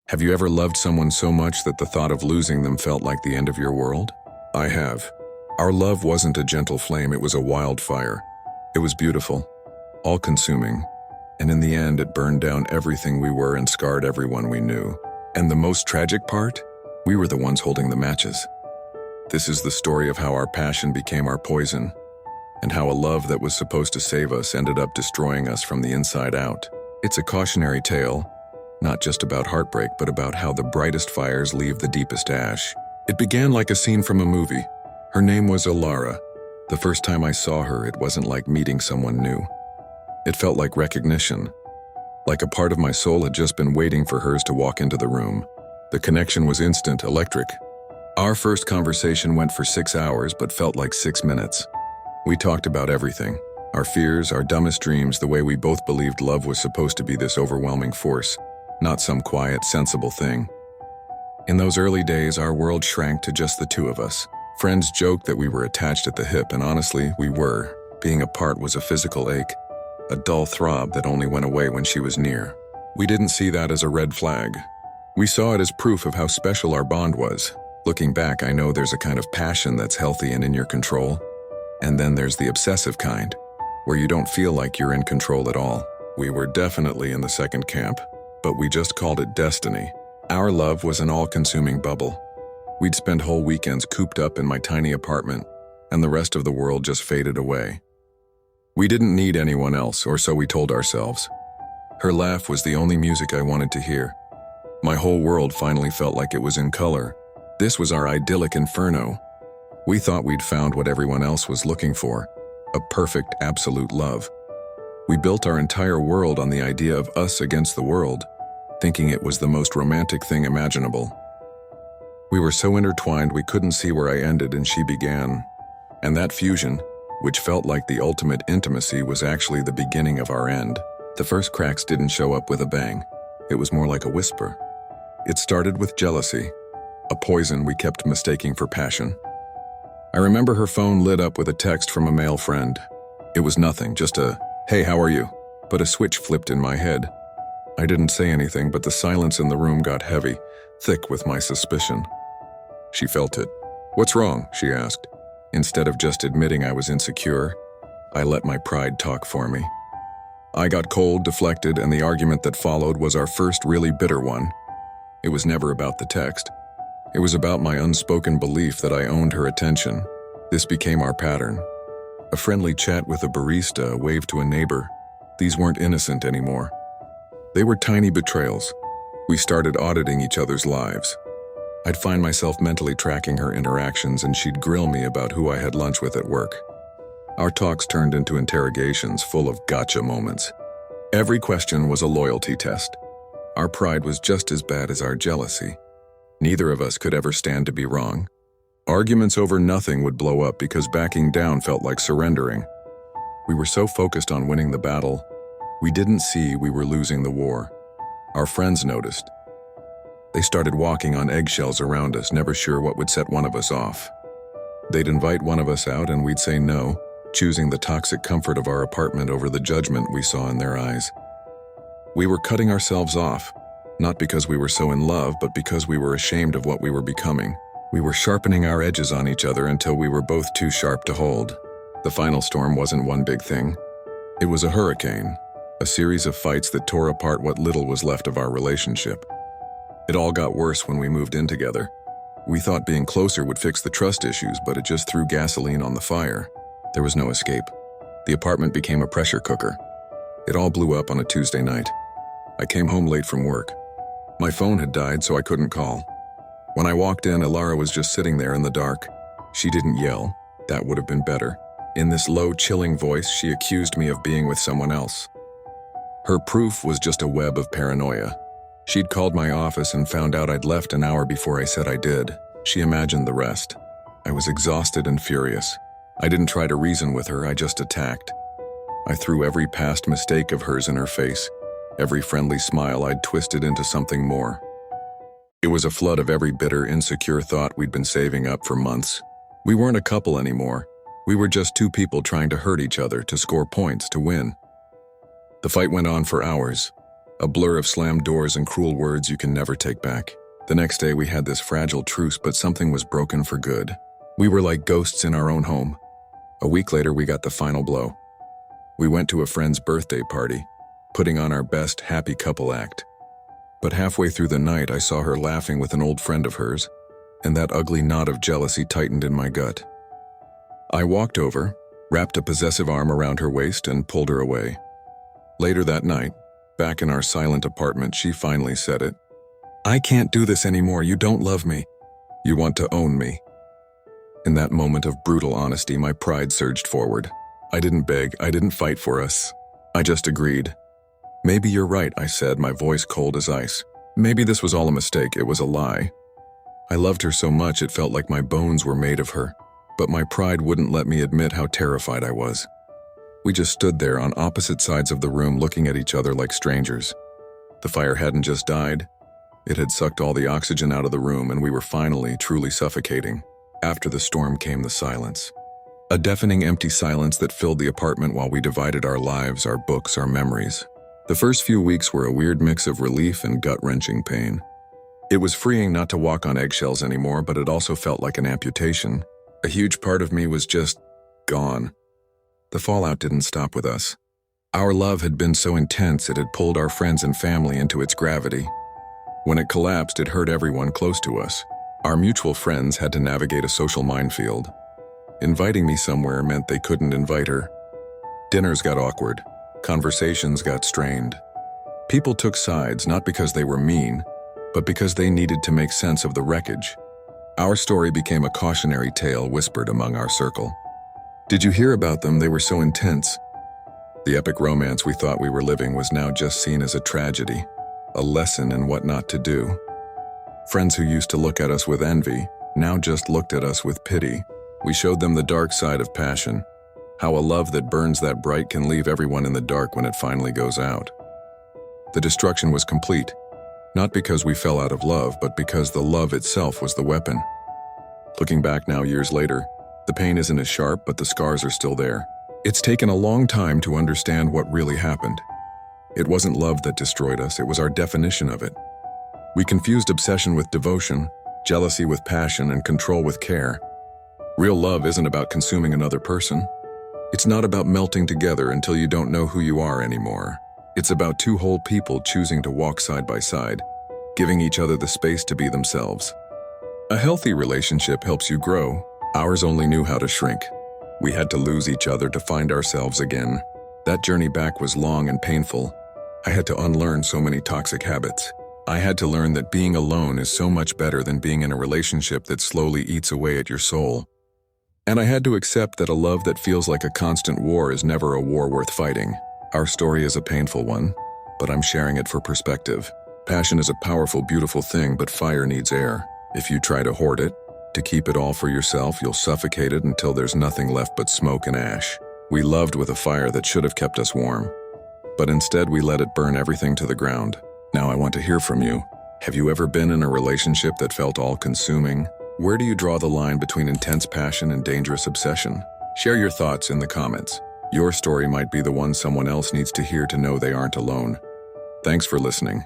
Have you ever loved someone so much that the thought of losing them felt like the end of your world? I have. Our love wasn't a gentle flame, it was a wildfire. It was beautiful, all-consuming, and in the end it burned down everything we were and scarred everyone we knew. And the most tragic part? We were the ones holding the matches. This is the story of how our passion became our poison, and how a love that was supposed to save us ended up destroying us from the inside out. It's a cautionary tale, not just about heartbreak, but about how the brightest fires leave the deepest ash. It began like a scene from a movie. Her name was Elara. The first time I saw her, it wasn't like meeting someone new. It felt like recognition, like a part of my soul had just been waiting for hers to walk into the room. The connection was instant, electric. Our first conversation went for 6 hours, but felt like 6 minutes. We talked about everything. Our fears, our dumbest dreams, the way we both believed love was supposed to be this overwhelming force, not some quiet, sensible thing. In those early days, our world shrank to just the two of us. Friends joked that we were attached at the hip, and honestly, we were. Being apart was a physical ache, a dull throb that only went away when she was near. We didn't see that as a red flag. We saw it as proof of how special our bond was. Looking back, I know there's a kind of passion that's healthy and in your control. And then there's the obsessive kind, where you don't feel like you're in control at all. We were definitely in the second camp, but we just called it destiny. Our love was an all-consuming bubble. We'd spend whole weekends cooped up in my tiny apartment, and the rest of the world just faded away. We didn't need anyone else, or so we told ourselves. Her laugh was the only music I wanted to hear. My whole world finally felt like it was in color. This was our idyllic inferno. We thought we'd found what everyone else was looking for, a perfect, absolute love. We built our entire world on the idea of us against the world, thinking it was the most romantic thing imaginable. We were so intertwined we couldn't see where I ended and she began. And that fusion, which felt like the ultimate intimacy, was actually the beginning of our end. The first cracks didn't show up with a bang. It was more like a whisper. It started with jealousy, a poison we kept mistaking for passion. I remember her phone lit up with a text from a male friend. It was nothing, just a, "Hey, how are you?" But a switch flipped in my head. I didn't say anything, but the silence in the room got heavy, thick with my suspicion. She felt it. "What's wrong?" she asked. Instead of just admitting I was insecure, I let my pride talk for me. I got cold, deflected, and the argument that followed was our first really bitter one. It was never about the text. It was about my unspoken belief that I owned her attention. This became our pattern. A friendly chat with a barista, a wave to a neighbor. These weren't innocent anymore. They were tiny betrayals. We started auditing each other's lives. I'd find myself mentally tracking her interactions, and she'd grill me about who I had lunch with at work. Our talks turned into interrogations full of gotcha moments. Every question was a loyalty test. Our pride was just as bad as our jealousy. Neither of us could ever stand to be wrong. Arguments over nothing would blow up because backing down felt like surrendering. We were so focused on winning the battle, we didn't see we were losing the war. Our friends noticed. They started walking on eggshells around us, never sure what would set one of us off. They'd invite one of us out and we'd say no, choosing the toxic comfort of our apartment over the judgment we saw in their eyes. We were cutting ourselves off, not because we were so in love, but because we were ashamed of what we were becoming. We were sharpening our edges on each other until we were both too sharp to hold. The final storm wasn't one big thing. It was a hurricane, a series of fights that tore apart what little was left of our relationship. It all got worse when we moved in together. We thought being closer would fix the trust issues, but it just threw gasoline on the fire. There was no escape. The apartment became a pressure cooker. It all blew up on a Tuesday night. I came home late from work. My phone had died, so I couldn't call. When I walked in, Elara was just sitting there in the dark. She didn't yell. That would have been better. In this low, chilling voice, she accused me of being with someone else. Her proof was just a web of paranoia. She'd called my office and found out I'd left an hour before I said I did. She imagined the rest. I was exhausted and furious. I didn't try to reason with her, I just attacked. I threw every past mistake of hers in her face. Every friendly smile I'd twisted into something more. It was a flood of every bitter, insecure thought we'd been saving up for months. We weren't a couple anymore. We were just two people trying to hurt each other, to score points, to win. The fight went on for hours. A blur of slammed doors and cruel words you can never take back. The next day we had this fragile truce, but something was broken for good. We were like ghosts in our own home. A week later we got the final blow. We went to a friend's birthday party, putting on our best happy couple act. But halfway through the night I saw her laughing with an old friend of hers, and that ugly knot of jealousy tightened in my gut. I walked over, wrapped a possessive arm around her waist, and pulled her away. Later that night, back in our silent apartment, she finally said it. "I can't do this anymore. You don't love me. You want to own me." In that moment of brutal honesty, my pride surged forward. I didn't beg, I didn't fight for us. I just agreed. "Maybe you're right," I said, my voice cold as ice. Maybe this was all a mistake, it was a lie. I loved her so much it felt like my bones were made of her, but my pride wouldn't let me admit how terrified I was. We just stood there on opposite sides of the room looking at each other like strangers. The fire hadn't just died. It had sucked all the oxygen out of the room, and we were finally truly suffocating. After the storm came the silence. A deafening empty silence that filled the apartment while we divided our lives, our books, our memories. The first few weeks were a weird mix of relief and gut-wrenching pain. It was freeing not to walk on eggshells anymore, but it also felt like an amputation. A huge part of me was just gone. The fallout didn't stop with us. Our love had been so intense it had pulled our friends and family into its gravity. When it collapsed, it hurt everyone close to us. Our mutual friends had to navigate a social minefield. Inviting me somewhere meant they couldn't invite her. Dinners got awkward. Conversations got strained. People took sides not because they were mean, but because they needed to make sense of the wreckage. Our story became a cautionary tale whispered among our circle. Did you hear about them? They were so intense. The epic romance we thought we were living was now just seen as a tragedy, a lesson in what not to do. Friends who used to look at us with envy now just looked at us with pity. We showed them the dark side of passion, how a love that burns that bright can leave everyone in the dark when it finally goes out. The destruction was complete, not because we fell out of love, but because the love itself was the weapon. Looking back now years later, the pain isn't as sharp, but the scars are still there. It's taken a long time to understand what really happened. It wasn't love that destroyed us, it was our definition of it. We confused obsession with devotion, jealousy with passion, and control with care. Real love isn't about consuming another person. It's not about melting together until you don't know who you are anymore. It's about two whole people choosing to walk side by side, giving each other the space to be themselves. A healthy relationship helps you grow. Ours only knew how to shrink. We had to lose each other to find ourselves again. That journey back was long and painful. I had to unlearn so many toxic habits. I had to learn that being alone is so much better than being in a relationship that slowly eats away at your soul. And I had to accept that a love that feels like a constant war is never a war worth fighting. Our story is a painful one, but I'm sharing it for perspective. Passion is a powerful, beautiful thing, but fire needs air. If you try to hoard it, to keep it all for yourself, you'll suffocate it until there's nothing left but smoke and ash. We loved with a fire that should have kept us warm, but instead we let it burn everything to the ground. Now I want to hear from you. Have you ever been in a relationship that felt all-consuming? Where do you draw the line between intense passion and dangerous obsession? Share your thoughts in the comments. Your story might be the one someone else needs to hear to know they aren't alone. Thanks for listening.